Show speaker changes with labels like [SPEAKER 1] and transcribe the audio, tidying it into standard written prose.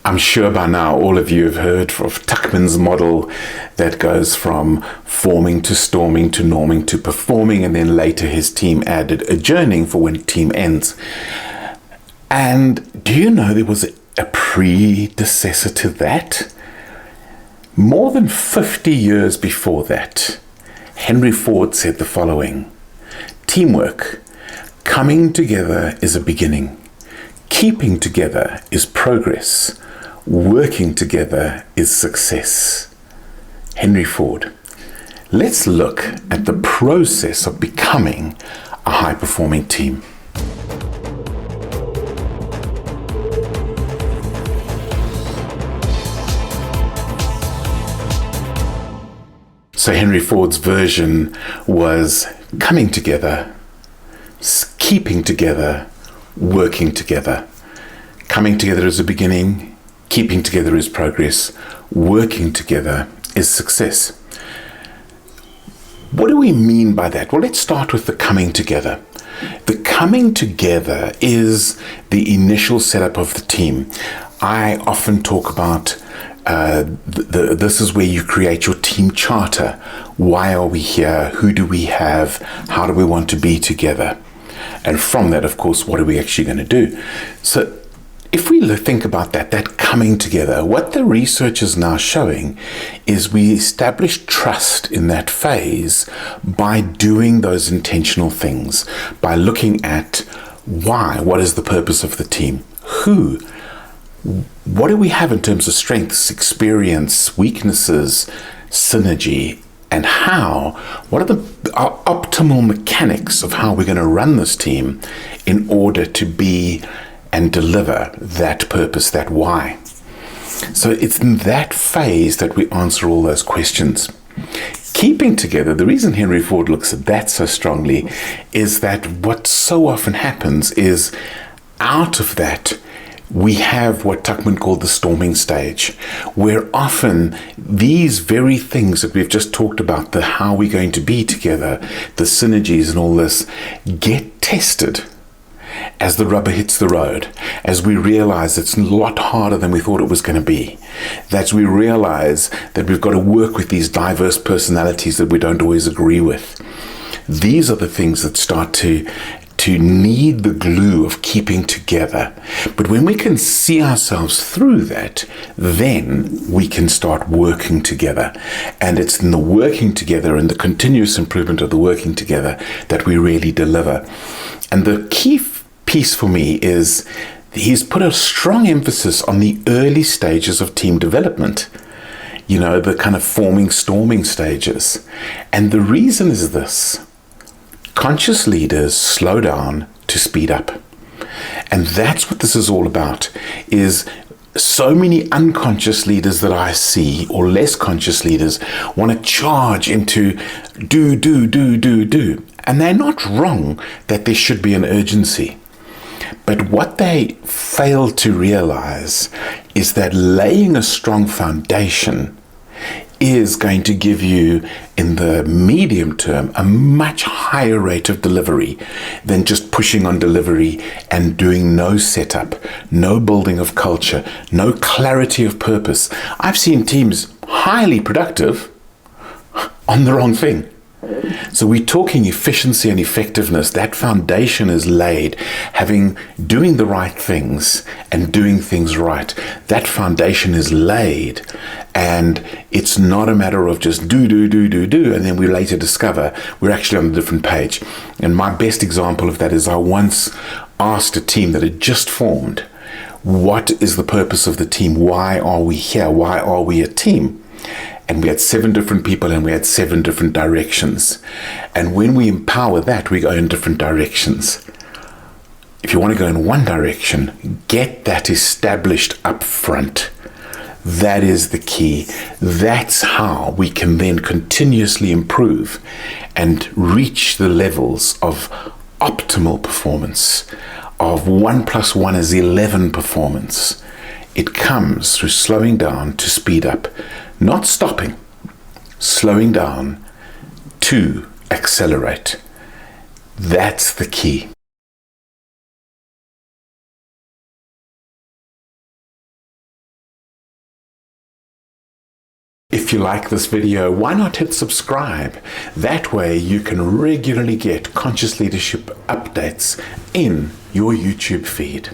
[SPEAKER 1] I'm sure by now all of you have heard of Tuckman's model that goes from forming to storming to norming to performing, and then later his team added adjourning for when team ends. And do you know there was a predecessor to that? More than 50 years before that, Henry Ford said the following: teamwork, coming together is a beginning. Keeping together is progress. Working together is success. Henry Ford. Let's look at the process of becoming a high-performing team. So Henry Ford's version was coming together, keeping together, working together. Coming together is a beginning. Keeping together is progress. Working together is success. What do we mean by that? Well, let's start with the coming together. The coming together is the initial setup of the team. I often talk about this is where you create your team charter. Why are we here? Who do we have? How do we want to be together? And from that, of course, what are we actually going to do? So if we think about that coming together, what the research is now showing is we establish trust in that phase by doing those intentional things, by looking at why, what is the purpose of the team, who, what do we have in terms of strengths, experience, weaknesses, synergy, and how, what are our optimal mechanics of how we're going to run this team in order to be and deliver that purpose, that why. So it's in that phase that we answer all those questions. Keeping together, the reason Henry Ford looks at that so strongly is that what so often happens is out of that, we have what Tuckman called the storming stage, where often these very things that we've just talked about, the how we're going to be together, the synergies and all this, get tested as the rubber hits the road, as we realize it's a lot harder than we thought it was going to be, that we realize that we've got to work with these diverse personalities that we don't always agree with. These are the things that start to need the glue of keeping together. But when we can see ourselves through that, then we can start working together. And it's in the working together and the continuous improvement of the working together that we really deliver. And the key piece for me is he's put a strong emphasis on the early stages of team development. You know, the kind of forming, storming stages. And the reason is this: conscious leaders slow down to speed up. And that's what this is all about, is so many unconscious leaders that I see, or less conscious leaders, want to charge into do. And they're not wrong that there should be an urgency. But what they fail to realize is that laying a strong foundation is going to give you, in the medium term, a much higher rate of delivery than just pushing on delivery and doing no setup, no building of culture, no clarity of purpose. I've seen teams highly productive on the wrong thing. So we're talking efficiency and effectiveness. That foundation is laid, doing the right things and doing things right. That foundation is laid, and it's not a matter of just do, and then we later discover we're actually on a different page. And my best example of that is I once asked a team that had just formed, what is the purpose of the team? Why are we here? Why are we a team? And we had 7 different people and we had 7 different directions. And when we empower that, we go in different directions. If you want to go in one direction, get that established up front. That is the key. That's how we can then continuously improve and reach the levels of optimal performance, of 1 + 1 is 11 performance. It comes through slowing down to speed up. Not stopping, slowing down to accelerate. That's the key. If you like this video, why not hit subscribe? That way you can regularly get conscious leadership updates in your YouTube feed.